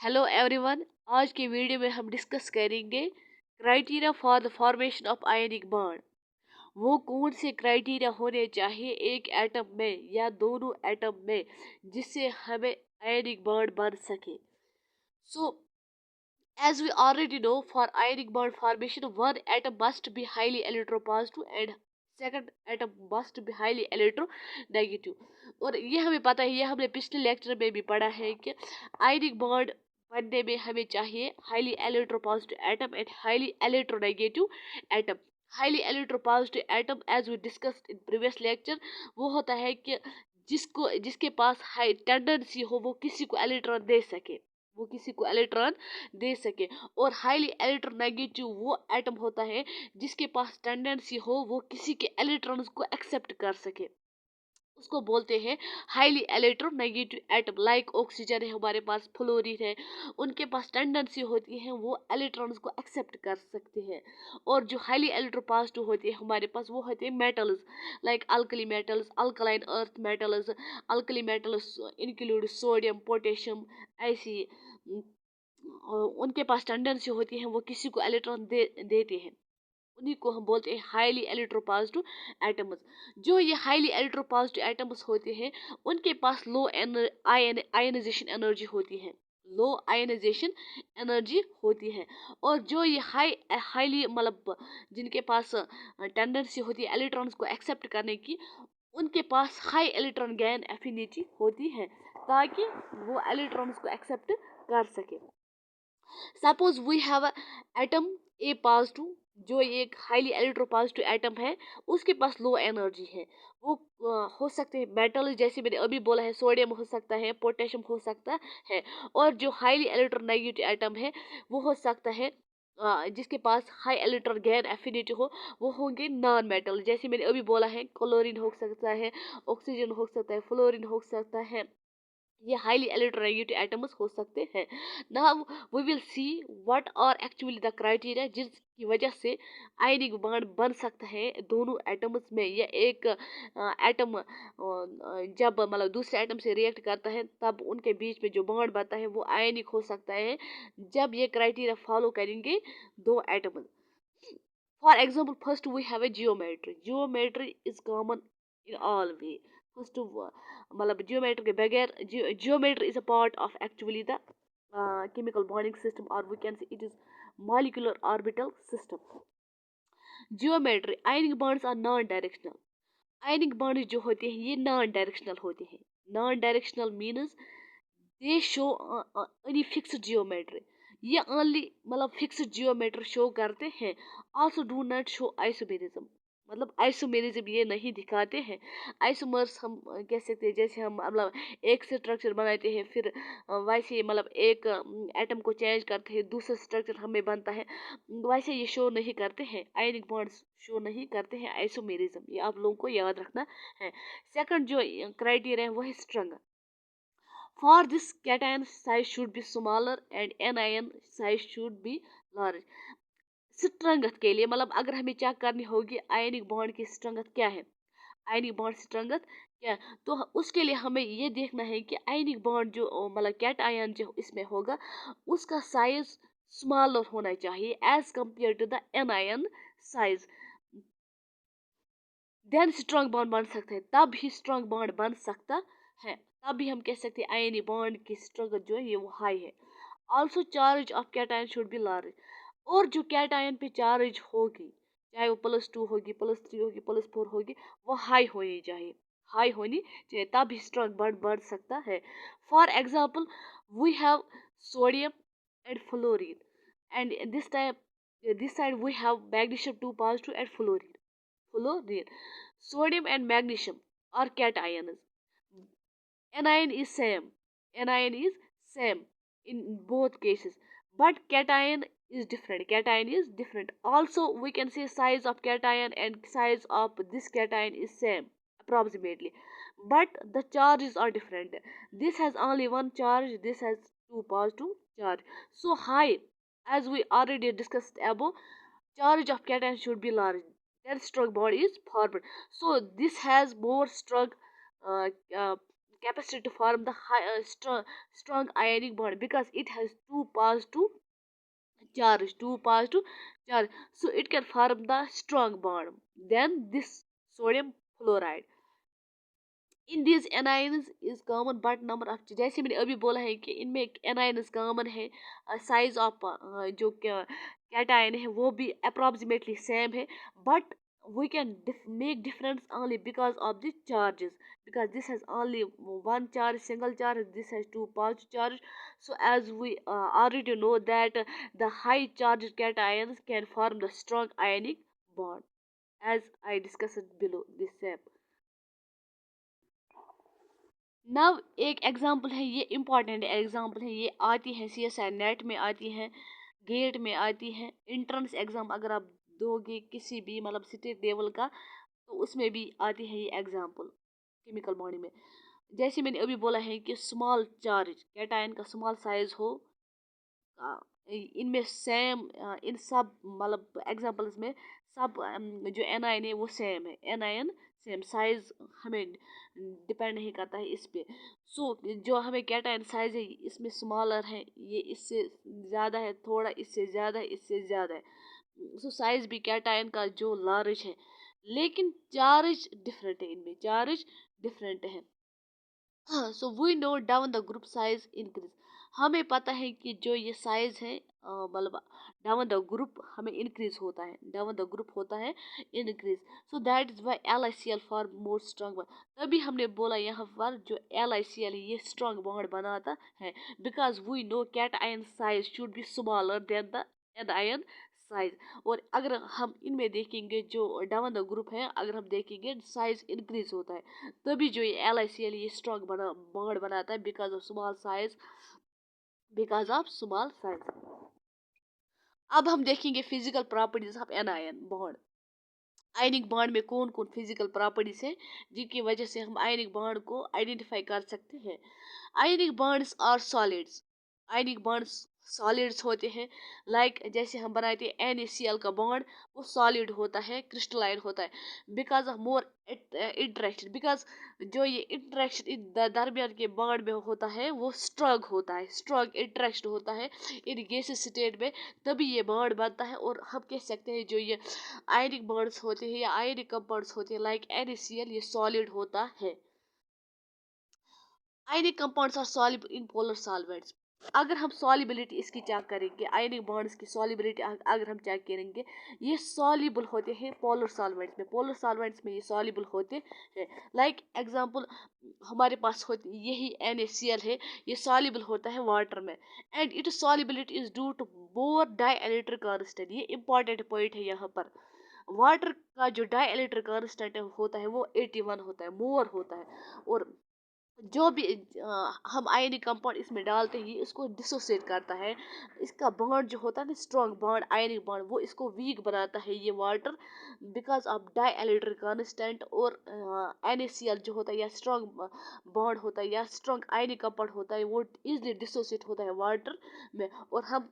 Hello everyone. आज के video में हम डिस्कस करेंगे criteria for the formation of ionic bond. वो कौन से क्राइटेरिया होने चाहिए एक एटम में या दोनों एटम में जिससे हमें आयनिक बॉन्ड बन सके। सो as we already know, for ionic bond formation, one atom must be highly electropositive and second atom must be highly electronegative. और ये हमें पता है, ये हमने पिछले लेक्चर में भी पढ़ा है कि आयनिक बॉन्ड बनने में हमें चाहिए highly electropositive atom and highly electronegative atom. Highly electropositive atom, as we discussed in previous lecture, वो होता है कि जिसके पास हाई टेंडेंसी हो वो किसी को इलेक्ट्रॉन दे सके, और हाईली इलेक्ट्रोनेगेटिव वो एटम होता है जिसके पास टेंडेंसी हो वो किसी के इलेक्ट्रॉन्स को एक्सेप्ट कर सके, उसको बोलते हैं highly electronegative atom. Like oxygen है हमारे पास, फ्लोरीन है, उनके पास टेंडेंसी होती है वो इलेक्ट्रॉन्स को एक्सेप्ट कर सकते हैं। और जो हाईली इलेक्ट्रोपॉजिटिव होती है हमारे पास वो होते हैं metals, like alkali metals, alkaline earth metals. Alkali metals include sodium, potassium, ऐसी उनके पास टेंडेंसी होती है वो किसी को इलेक्ट्रॉन देते हैं, उन्हीं को हम बोलते हैं हाईली इलेक्ट्रोपॉजिटिव एटम्स। जो ये हाईली इलेक्ट्रोपॉजिटिव एटम्स होते हैं उनके पास लो आयनाइजेशन एनर्जी होती है, लो आयनाइजेशन एनर्जी होती है। और जो ये हाईली मतलब जिनके पास टेंडेंसी होती है इलेक्ट्रॉन्स को एक्सेप्ट करने की, उनके पास हाई इलेक्ट्रॉन गैन एफिनिटी होती है ताकि वो इलेक्ट्रॉन्स को एक्सेप्ट कर सके। Suppose we have a atom A positive, जो एक हाईली इलेक्ट्रोपॉजिटिव एटम है, उसके पास लो एनर्जी है। वो हो सकते हैं मेटल, जैसे मैंने अभी बोला है, सोडियम हो सकता है, पोटेशियम हो सकता है। और जो हाईली इलेक्ट्रोनेगेटिव एटम है वो हो सकता है जिसके पास हाई इलेक्ट्रॉन गैन एफिनिटी हो, वो होंगे नॉन मेटल। जैसे मैंने अभी बोला है, क्लोरीन हो सकता है, ऑक्सीजन हो सकता है, फ्लोरीन हो सकता है, ये हाईली इलेक्ट्रोनेगेटिव एटम्स हो सकते हैं। Now we will see what are actually the criteria जिसकी वजह से आयनिक बॉन्ड बन सकता है दोनों एटम्स में, या एक एटम जब मतलब दूसरे एटम से रिएक्ट करता है तब उनके बीच में जो बॉन्ड बनता है वो आयनिक हो सकता है जब ये क्राइटेरिया फॉलो करेंगे दो atoms. For example, first we have a geometry is common in all way. First मतलब जियोमेट्री के बगैर, geometry is a part of actually the chemical bonding system, or we can say it is molecular orbital system. Geometry, ionic bonds are non directional. Ionic bonds जो होते हैं ये non directional होते हैं। Non directional means they show any fixed geometry, ये only मतलब fixed geometry show करते हैं। Also do not show isomerism, मतलब आइसोमेरिज्म ये नहीं दिखाते हैं। आइसोमर्स हम कह सकते हैं, जैसे हम मतलब एक स्ट्रक्चर बनाते हैं फिर वैसे मतलब एक एटम को चेंज करते हैं दूसरा स्ट्रक्चर हमें बनता है, वैसे ये शो नहीं करते हैं। आयनिक बॉन्ड्स शो नहीं करते हैं आइसोमेरिज्म, ये आप लोगों को याद रखना है। सेकंड जो क्राइटेरिया है वो है strength. For this, cation size should be smaller and anion size should be large. Strength के लिए मतलब अगर हमें चेक करनी होगी आयनिक बॉन्ड की स्ट्रेंथ क्या है, आयनिक बॉन्ड स्ट्रेंथ क्या है, तो उसके लिए हमें ये देखना है कि आयनिक बॉन्ड जो मतलब कैट आयन जो इसमें होगा उसका साइज स्मॉलर होना चाहिए as compare to the anion size. Then strong bond बन सकता है, तब ही स्ट्रॉन्ग बॉन्ड बन सकता है, तब भी हम कह सकते हैं आयनिक बॉन्ड की स्ट्रेंथ जो है ये वो हाई है। Also charge of cation should be large, और जो कैटायन पे चार्ज होगी चाहे वो +2 होगी, +3 होगी, +4 होगी, वो हाई होनी चाहिए, हाई होनी चाहिए, तब ही स्ट्रॉन्ग बॉन्ड बन सकता है। For example, we have sodium and fluorine, and this side we have magnesium 2 positive and fluorine. Sodium and magnesium are cations. Anion is same. Anion is same in both cases. But cation is different. Cation is different. Also, we can say size of cation and size of this cation is same approximately. But the charges are different. This has only one charge. This has two positive charge. So high, as we already discussed above, charge of cation should be large, then strong bond is formed. So this has more strong uh, uh, capacity to form the strong ionic bond because it has two positive charge, so it can form the strong bond. Then this sodium fluoride in these anions is common but number of, जैसे मैंने अभी बोला है कि इनमें anions common है, size of जो cation है वो भी अप्रॉक्सीमेटली सेम है, but we can make difference only because of the charges, because this has only one charge, single charge, this has two positive charge. So as we already know that the high charged cations can form the strong ionic bond, as I discussed below this step. नव एक example है, ये important example है, ये आती है CSI net में आती है, गेट में आती है, इंट्रेंस एग्जाम अगर आप दोगे किसी भी मतलब स्टेट लेवल का तो उसमें भी आती है ये एग्जाम्पल केमिकल बॉडी में। जैसे मैंने अभी बोला है कि स्मॉल चार्ज कैटायन का स्मॉल साइज हो, इनमें सेम इन सब मतलब एग्जांपल्स में सब जो एनायन है वो सेम है, एनायन सेम साइज हमें डिपेंड नहीं करता है इस पे। सो जो हमें कैटायन साइज है इसमें स्मॉलर है, ये इससे ज़्यादा है, थोड़ा इससे ज़्यादा है, इससे ज़्यादा है। सो साइज भी कैटायन का जो लार्ज है, लेकिन चार्ज डिफरेंट है, इनमें चार्ज डिफरेंट है। हाँ, so we know down the group size increase, हमें पता है कि जो ये साइज है मतलब डाउन द ग्रुप हमें इंक्रीज होता है, डाउन द ग्रुप होता है increase. So that is why LICL for more strong bond, तभी हमने बोला यहाँ पर जो LICL है ये स्ट्रॉन्ग बॉन्ड बनाता है, because we know cation size should be smaller than the anion size. और अगर हम इनमें देखेंगे जो डाउन द ग्रुप है, अगर हम देखेंगे साइज इंक्रीज होता है, तभी जो ये LICL ये स्ट्रॉन्ग बॉन्ड बनाता है because of small size, because of small size. अब हम देखेंगे physical properties of anion bond. Ionic bond में कौन कौन फिजिकल प्रॉपर्टीज है जिनकी वजह से हम आयनिक बॉन्ड को आइडेंटिफाई कर सकते हैं। Ionic bonds are solids, ionic bonds solids होते हैं, लाइक जैसे हम बनाते हैं NaCl का बॉन्ड वो सॉलिड होता है, क्रिस्टलाइन होता है, because of more interaction, because जो ये इंटरेक्शन दरमियान के बॉन्ड में होता है वो स्ट्रॉन्ग होता है, स्ट्रॉन्ग इंटरेक्शन होता है इन गैसेस स्टेट में, तभी ये बॉन्ड बनता है। और हम कह सकते हैं जो ये आयनिक बॉन्ड्स होते हैं या आयनिक कंपाउंड्स होते हैं लाइक NaCl ये सॉलिड होता है। Ionic compounds are soluble in polar solvents, अगर हम सॉल्युबिलिटी इसकी चेक करेंगे, आयनिक बॉन्ड्स की सॉल्युबिलिटी अगर हम चेक करेंगे, ये सॉल्युबल होते हैं पोलर सॉल्वेंट्स में, पोलर सॉल्वेंट्स में ये सॉल्युबल होते हैं। लाइक एग्जांपल हमारे पास होती यही NaCl है, ये सॉल्युबल होता है वाटर में, and it solubility is due to more dielectric constant, ये इंपॉर्टेंट पॉइंट है यहाँ पर। वाटर का जो डाइइलेक्ट्रिक कांस्टेंट होता है वो 81 होता है, मोर होता है। और जो भी हम आयनिक कंपाउंड इसमें डालते हैं ये इसको डिसोसिएट करता है, इसका बॉन्ड जो होता है ना स्ट्रॉन्ग बॉन्ड आयनिक बॉन्ड वो इसको वीक बनाता है ये water, because of dielectric constant. और NaCl जो होता है या स्ट्रॉन्ग बॉन्ड होता है या स्ट्रॉन्ग आयनिक कंपाउंड होता है वो इजली डिसोसिएट होता है वाटर में, और हम